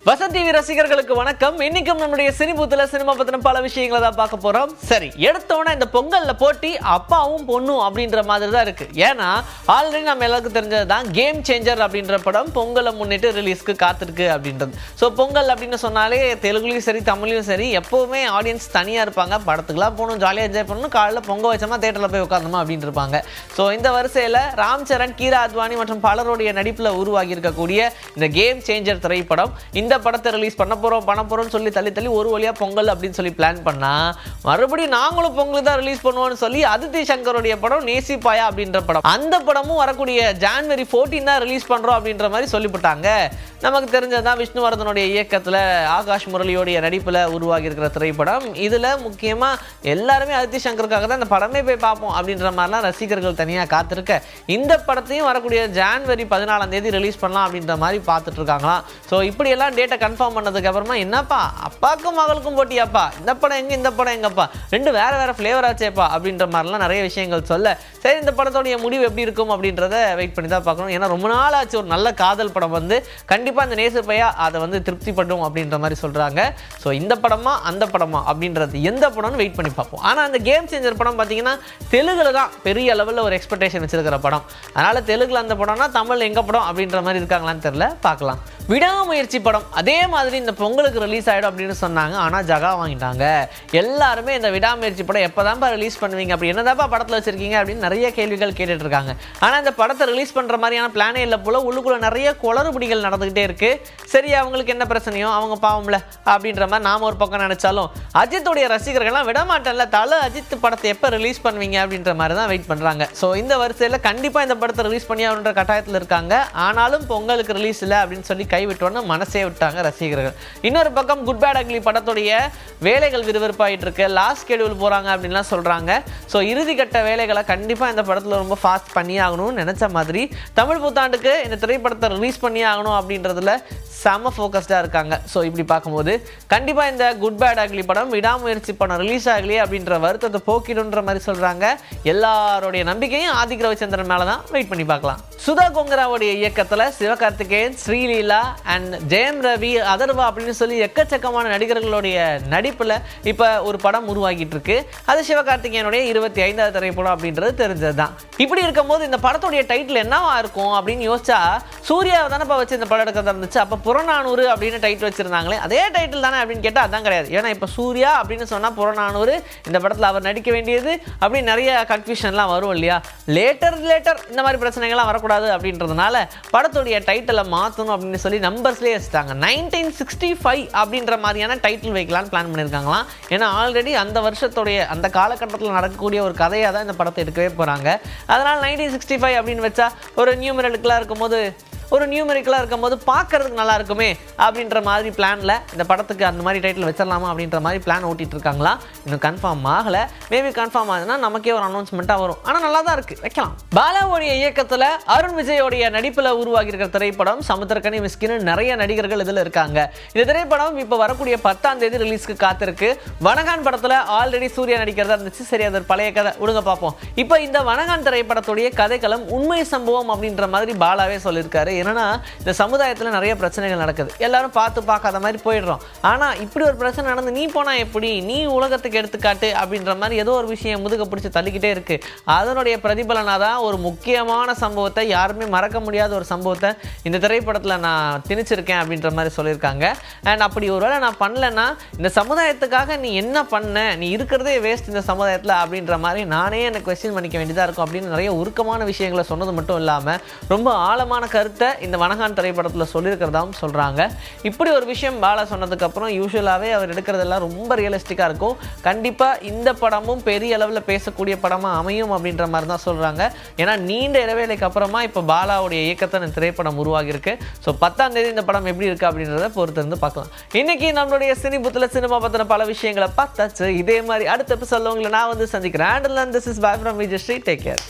Vasanth TV ரசிகர்களுக்கு வணக்கம். இன்னைக்கும் நம்முடைய சினிபூத்துல சினிமா பத்தின பல விஷயங்களை தான் பார்க்க போறோம். சரி, எடுத்தோன்னே இந்த பொங்கல்ல போட்டி அப்பாவும் பொண்ணும் அப்படின்ற மாதிரி தான் இருக்கு. ஏன்னா ஆல்ரெடி நம்ம எல்லாருக்கும் தெரிஞ்சதுதான் கேம் சேஞ்சர் அப்படின்ற படம் பொங்கலை முன்னிட்டு ரிலீஸ்க்கு காத்திருக்கு அப்படின்றது. ஸோ பொங்கல் அப்படின்னு சொன்னாலே தெலுங்குலையும் சரி தமிழ்லையும் சரி எப்பவுமே ஆடியன்ஸ் தனியாக இருப்பாங்க. படத்துக்குலாம் போகணும், ஜாலியாக என்ஜாய் பண்ணணும், காலையில் பொங்கல் வச்சோமா தேட்டரில் போய் உட்காந்தோமா அப்படின்னு இருப்பாங்க. ஸோ இந்த வரிசையில் ராம் சரண், கீரா அத்வானி மற்றும் பலருடைய நடிப்பில் உருவாகி இருக்கக்கூடிய இந்த கேம் சேஞ்சர் திரைப்படம் இந்த படத்தை ரிலீஸ் பண்ண போறோம்னு சொல்லி தள்ளி ஒரு வழியா பொங்கல் அப்படின்னு சொல்லி பிளான் பண்ணா மறுபடியும் நாங்களும் பொங்கல் தான் ரிலீஸ் பண்ணுவோம்னு சொல்லி அதித்தி சங்கருடைய படம் நேசிப்பாயா அப்படின்ற படம், அந்த படமும் வரக்கூடிய ஜனவரி 14 தான் ரிலீஸ் பண்றோம் அப்படின்ற மாதிரி சொல்லிவிட்டாங்க. நமக்கு தெரிஞ்சதுதான் விஷ்ணுவர்தனுடைய இயக்கத்தில் ஆகாஷ் முரளியோடைய நடிப்பில் உருவாகி இருக்கிற திரைப்படம். இதில் முக்கியமாக எல்லாருமே அதித்தி சங்கருக்காக தான் இந்த படமே போய் பார்ப்போம் அப்படின்ற மாதிரிலாம் ரசிகர்கள் தனியாக காத்திருக்க இந்த படத்தையும் வரக்கூடிய ஜனவரி 14 ரிலீஸ் பண்ணலாம் அப்படின்ற மாதிரி பார்த்துட்டு இருக்காங்களாம். ஸோ இப்படியெல்லாம் டேட்டை கன்ஃபார்ம் பண்ணதுக்கு அப்புறமா என்னப்பா அப்பாவுக்கும் மகளுக்கும் போட்டியாப்பா, இந்த படம் எங்கே இந்த படம் எங்கப்பா, ரெண்டு வேறு ஃப்ளேவர் ஆச்சேப்பா அப்படின்ற மாதிரிலாம் நிறைய விஷயங்கள் சொல்ல, சரி இந்த படத்தோடைய முடிவு எப்படி இருக்கும் அப்படின்றத வெயிட் பண்ணி தான் பார்க்கணும். ஏன்னா ரொம்ப நாள் ஆச்சு ஒரு நல்ல காதல் படம் வந்து கண்டிப்பாக அந்த நேசப்பையா அதை வந்து திருப்தி பண்ணும் அப்படின்ற மாதிரி சொல்கிறாங்க. ஸோ இந்த படமா அந்த படமா அப்படின்றது எந்த படம்னு வெயிட் பண்ணி பார்ப்போம். ஆனால் அந்த கேம் சேஞ்சர் படம் பார்த்தீங்கன்னா தெலுங்குல தான் பெரிய லெவலில் ஒரு எக்ஸ்பெக்டேஷன் வச்சிருக்கிற படம். அதனால் தெலுங்குல அந்த படம்னா தமிழ் எங்கே படம் அப்படின்ற மாதிரி இருக்காங்களான்னு தெரியல, பார்க்கலாம். விடாமுயற்சி படம் அதே மாதிரி இந்த பொங்கலுக்கு ரிலீஸ் ஆகிடும் அப்படின்னு சொன்னாங்க. ஆனால் ஜகா வாங்கிட்டாங்க எல்லாருமே. இந்த விடாமுயற்சி படம் எப்போ தான்ப்பா ரிலீஸ் பண்ணுவீங்க, அப்படி என்னதான்ப்பா படத்தில் வச்சிருக்கீங்க அப்படின்னு நிறைய கேள்விகள் கேட்டுட்டு இருக்காங்க. ஆனால் இந்த படத்தை ரிலீஸ் பண்ணுற மாதிரியான பிளானே இல்லை போல. உள்ளுக்குள்ள நிறைய குளறுபடிகள் நடந்துகிட்டே இருக்கு. சரி, அவங்களுக்கு என்ன பிரச்சனையோ அவங்க பாவம்ல அப்படின்ற மாதிரி நாம ஒரு பக்கம் நினைச்சாலும் அஜித்துடைய ரசிகர்கள்லாம் விடமாட்டேன்ல, தலை அஜித் படத்தை எப்போ ரிலீஸ் பண்ணுவீங்க அப்படின்ற மாதிரி தான் வெயிட் பண்ணுறாங்க. ஸோ இந்த வரிசையில் கண்டிப்பாக இந்த படத்தை ரிலீஸ் பண்ணி அப்படின்ற கட்டாயத்தில் இருக்காங்க. ஆனாலும் பொங்கலுக்கு ரிலீஸ் இல்லை அப்படின்னு சொல்லி கைவிட்டோன்னு மனசே விட்டாங்க ரசிகர்கள். இன்னொரு பக்கம் குட் பேட் அக்லி படத்துடைய வேலைகள் விறுவிறுப்பாயிட்டு இருக்கு. லாஸ்ட் ஷெட்யூல் போகிறாங்க அப்படின்லாம் சொல்கிறாங்க. ஸோ இறுதிக்கட்ட வேலைகளை கண்டிப்பாக இந்த படத்தில் ரொம்ப ஃபாஸ்ட் பண்ணி ஆகணும்னு நினச்ச மாதிரி தமிழ் புத்தாண்டுக்கு இந்த திரைப்படத்தை ரிலீஸ் பண்ணி ஆகணும் அப்படின்றதுல செம ஃபோக்கஸ்டாக இருக்காங்க. ஸோ இப்படி பார்க்கும்போது கண்டிப்பாக இந்த குட் பேட் அக்லி படம் விடாமுயற்சி படம் ரிலீஸ் ஆகலையே அப்படின்ற வருத்தத்தை போக்கிடுன்ற மாதிரி சொல்கிறாங்க. எல்லாருடைய நம்பிக்கையும் ஆதிக் ரவிச்சந்திரன் மேலே தான், வெயிட் பண்ணி பார்க்கலாம். சுதா கொங்கராவுடைய இயக்கத்தில் சிவகார்த்திகேயன், ஸ்ரீலீலா அண்ட் ஜெயம் ரவி, அதர்வா அப்படின்னு சொல்லி எக்கச்சக்கமான நடிகர்களுடைய நடிப்பில் இப்போ ஒரு படம் உருவாகிட்டு இருக்கு. அது சிவகார்த்திகேயனுடைய 25வது திரைப்படம் அப்படின்றது தெரிஞ்சது தான். இப்படி இருக்கும்போது இந்த படத்துடைய டைட்டில் என்னவா இருக்கும் அப்படின்னு யோசிச்சா, சூர்யாவை தானே வச்சு இந்த படம் எடுக்கிறதா இருந்துச்சு. அப்போ புறநானூறு அப்படின்னு டைட்டில் வச்சிருந்தாங்களே, அதே டைட்டில் தானே அப்படின்னு கேட்டால் அதான் கிடையாது. ஏன்னா இப்போ சூர்யா அப்படின்னு சொன்னால் புறநானூறு, இந்த படத்தில் அவர் நடிக்க வேண்டியது அப்படின்னு நிறைய கன்ஃபியூஷன்லாம் வரும் இல்லையா. லேட்டர் இந்த மாதிரி பிரச்சனைகள்லாம் வரக்கூடாது அப்படின்றதுனால படத்துடைய டைட்டிலை மாற்றணும் அப்படின்னு சொல்லி நம்பர்ஸ்லேயே வச்சுட்டாங்க. 1965 அப்படின்ற மாதிரியான டைட்டில் வைக்கலான்னு பிளான் பண்ணியிருக்காங்களாம். ஏன்னா ஆல்ரெடி அந்த வருஷத்துடைய அந்த காலகட்டத்தில் நடக்கக்கூடிய ஒரு கதையாக தான் இந்த படத்தை எடுக்கவே போகிறாங்க. அதனால் 1965 அப்படின்னு வச்சா ஒரு நியூமெரிக்கலாக இருக்கும்போது பார்க்கறதுக்கு நல்லா இருக்குமே அப்படின்ற மாதிரி பிளானில் இந்த படத்துக்கு அந்த மாதிரி டைட்டில் வச்சிடலாமா அப்படின்ற மாதிரி பிளான் ஓட்டிகிட்டு இருக்காங்களா. இன்னும் கன்ஃபார்ம் ஆகலை. மேபி கன்ஃபார்ம் ஆகுதுன்னா நமக்கே ஒரு அனௌன்ஸ்மெண்ட்டாக வரும். ஆனால் நல்லா தான் இருக்குது, வைக்கலாம். பாலாவுடைய இயக்கத்தில் அருண் விஜயோடைய நடிப்பில் உருவாகி இருக்கிற திரைப்படம் சமுத்திரக்கனி மிஸ்கின்னு நிறைய நடிகர்கள் இதில் இருக்காங்க. இந்த திரைப்படம் இப்போ வரக்கூடிய 10ஆம் தேதி ரிலீஸ்க்கு காத்திருக்கு. வனகான் படத்தில் ஆல்ரெடி சூர்யா நடிக்கிறதா இருந்துச்சு. சரி, அது பழைய கதை, விடுங்க பார்ப்போம். இப்போ இந்த வனகான் திரைப்படத்துடைய கதைக்களம் உண்மை சம்பவம் அப்படின்ற மாதிரி பாலாவே சொல்லியிருக்காரு. என்னன்னா இந்த சமுதாயத்தில் நிறைய பிரச்சனைகள் நடக்குது, எல்லாரும் பார்க்காத மாதிரி போயிடுறோம். ஆனால் இப்படி ஒரு பிரச்சனை நடந்து நீ போனால் எப்படி, நீ உலகத்துக்கு எடுத்துக்காட்டு அப்படின்ற மாதிரி ஏதோ ஒரு விஷயம் முதுக பிடிச்சி தள்ளிக்கிட்டே இருக்கு. அதனுடைய பிரதிபலனாக தான் ஒரு முக்கியமான சம்பவத்தை, யாருமே மறக்க முடியாத ஒரு சம்பவத்தை இந்த திரைப்படத்தில் நான் திணிச்சிருக்கேன் அப்படின்ற மாதிரி சொல்லியிருக்காங்க. அண்ட் அப்படி ஒருவேளை நான் பண்ணலைன்னா இந்த சமுதாயத்துக்காக நீ என்ன பண்ண, நீ இருக்கிறதே வேஸ்ட் இந்த சமுதாயத்தில் அப்படின்ற மாதிரி நானே எனக்கு கொஸ்டின் பண்ணிக்க வேண்டியதாக இருக்கும் அப்படின்னு நிறைய உருக்கமான விஷயங்களை சொன்னது மட்டும் இல்லாமல் ரொம்ப ஆழமான கருத்தை இந்த வனகான் திரைப்படத்தில் சொல்லியிருக்கிறதாவும் சொல்கிறாங்க. இப்படி ஒரு விஷயம் பாலா சொன்னதுக்கப்புறம் யூஸ்வலாகவே அவர் எடுக்கிறதெல்லாம் ரொம்ப ரியலிஸ்டிக்காக இருக்கும். கண்டிப்பாக இந்த படமும் பெரிய அளவில் பேசக்கூடிய படமாக அமையும் அப்படின்ற மாதிரி தான் சொல்கிறாங்க. ஏன்னா நீண்ட இடைவேளைக்கு அப்புறமா இப்போ பாலாவுடைய இயக்கத்தை திரைப்படம் உருவாகியிருக்கு. ஸோ 10ஆம் தேதி இந்த படம் எப்படி இருக்குது அப்படின்றத பொறுத்து இருந்து பார்க்கலாம். இன்னைக்கு நம்மளுடைய சினிபுத்தில் சினிமா பற்றின பல விஷயங்களை பார்த்தாச்சு. இதே மாதிரி அடுத்த எபிசோட்ல உங்களை நான் சந்திக்கிறேன். And this is bye from Vijay Sri. Take care.